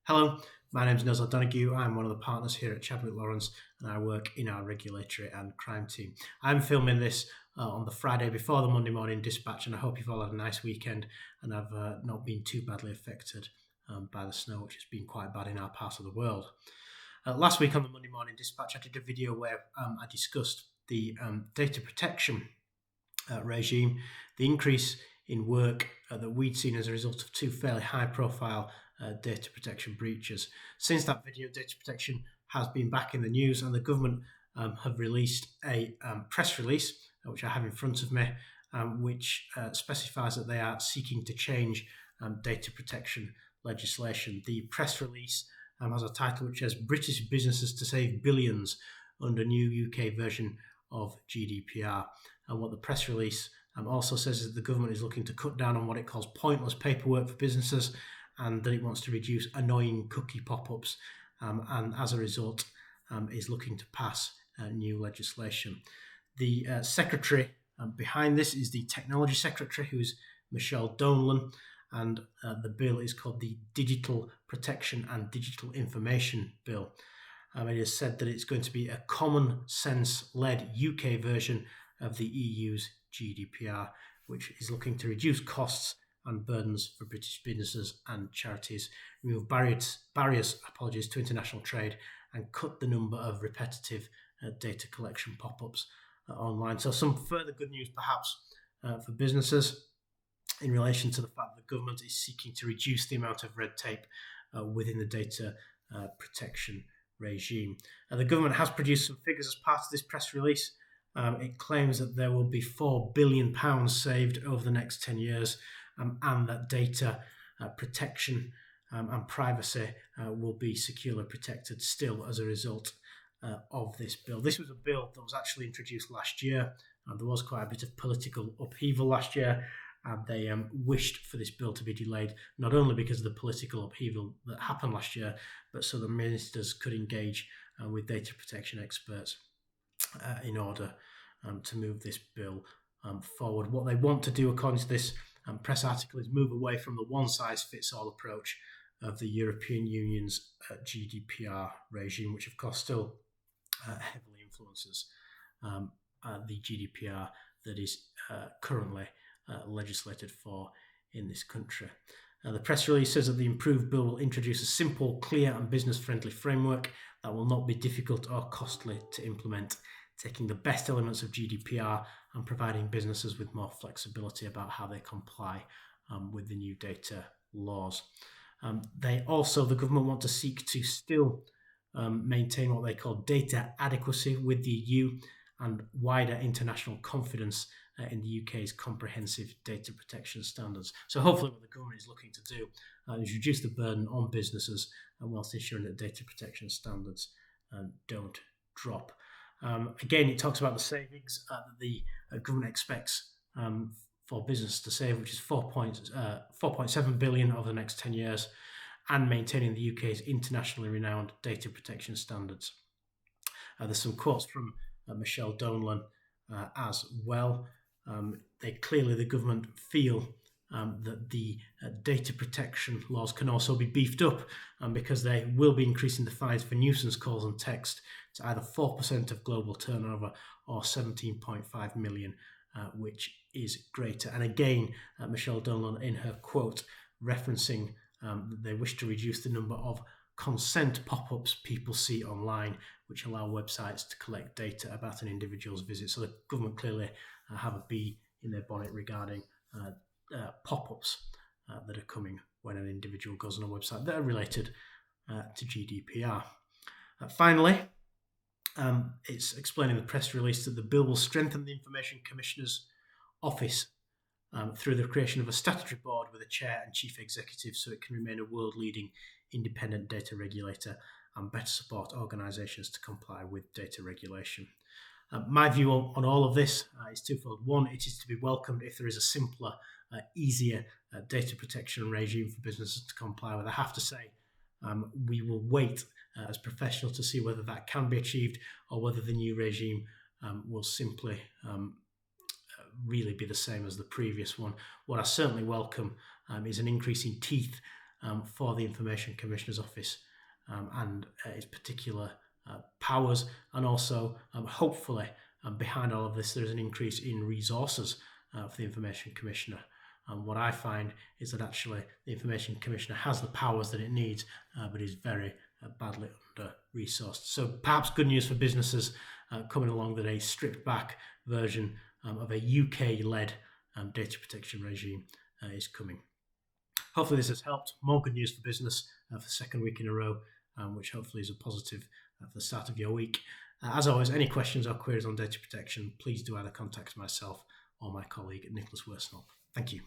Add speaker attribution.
Speaker 1: Hello, my name is Nils ODonoghue. I'm one of the partners here at Chadwick Lawrence and I work in our regulatory and crime team. I'm filming this on the Friday before the Monday morning dispatch, and I hope you've all had a nice weekend and have not been too badly affected by the snow, which has been quite bad in our part of the world. Last week on the Monday morning dispatch, I did a video where I discussed the data protection regime, the increase in work that we'd seen as a result of two fairly high profile data protection breaches. Since that video, data protection has been back in the news, and the government have released a press release, which I have in front of me, which specifies that they are seeking to change data protection legislation. The press release has a title which says British businesses to save billions under new UK version of GDPR. And what the press release also says is that the government is looking to cut down on what it calls pointless paperwork for businesses, and that it wants to reduce annoying cookie pop-ups, and as a result is looking to pass new legislation. The secretary behind this is the Technology Secretary, who is Michelle Donlan, and the bill is called the Digital Protection and Digital Information Bill. It is said that it's going to be a common sense-led UK version of the EU's GDPR, which is looking to reduce costs and burdens for British businesses and charities, remove barriers to international trade, and cut the number of repetitive data collection pop-ups online. So some further good news perhaps for businesses in relation to the fact that the government is seeking to reduce the amount of red tape within the data protection regime. The government has produced some figures as part of this press release. It claims that there will be £4 billion saved over the next 10 years, and that data protection and privacy will be securely protected still as a result of this bill. This was a bill that was actually introduced last year, and there was quite a bit of political upheaval last year, and they wished for this bill to be delayed, not only because of the political upheaval that happened last year, but so the ministers could engage with data protection experts in order to move this bill forward. What they want to do, according to this press article, is move away from the one-size-fits-all approach of the European Union's GDPR regime, which of course still heavily influences the GDPR that is currently legislated for in this country. The press release says that the improved bill will introduce a simple, clear and business-friendly framework that will not be difficult or costly to implement, taking the best elements of GDPR and providing businesses with more flexibility about how they comply with the new data laws. The government want to seek to still maintain what they call data adequacy with the EU and wider international confidence in the UK's comprehensive data protection standards. So hopefully what the government is looking to do is reduce the burden on businesses whilst ensuring that data protection standards don't drop. Again, it talks about the savings that the government expects for business to save, which is 4.7 billion over the next 10 years, and maintaining the UK's internationally renowned data protection standards. There's some quotes from Michelle Donlan as well. The government feel that the data protection laws can also be beefed up because they will be increasing the fines for nuisance calls and text to either 4% of global turnover or 17.5 million, which is greater. And again, Michelle Donlan in her quote referencing that they wish to reduce the number of consent pop-ups people see online, which allow websites to collect data about an individual's visit. So the government clearly have a bee in their bonnet regarding pop-ups that are coming when an individual goes on a website that are related to GDPR. Finally, it's explaining the press release that the bill will strengthen the Information Commissioner's office through the creation of a statutory board with a chair and chief executive, so it can remain a world-leading independent data regulator and better support organisations to comply with data regulation. My view on all of this is twofold. One, it is to be welcomed if there is a simpler, easier data protection regime for businesses to comply with. I have to say, we will wait as professionals to see whether that can be achieved or whether the new regime will simply really be the same as the previous one. What I certainly welcome is an increase in teeth for the Information Commissioner's Office and its particular powers, and also hopefully behind all of this there's an increase in resources for the Information Commissioner. And what I find is that actually the Information Commissioner has the powers that it needs, but is very badly under-resourced. So perhaps good news for businesses coming along, that a stripped back version of a UK-led data protection regime is coming. Hopefully this has helped. More good news for business for the second week in a row, which hopefully is a positive for the start of your week. As always, any questions or queries on data protection, please do either contact myself or my colleague Nicholas Worsnell. Thank you.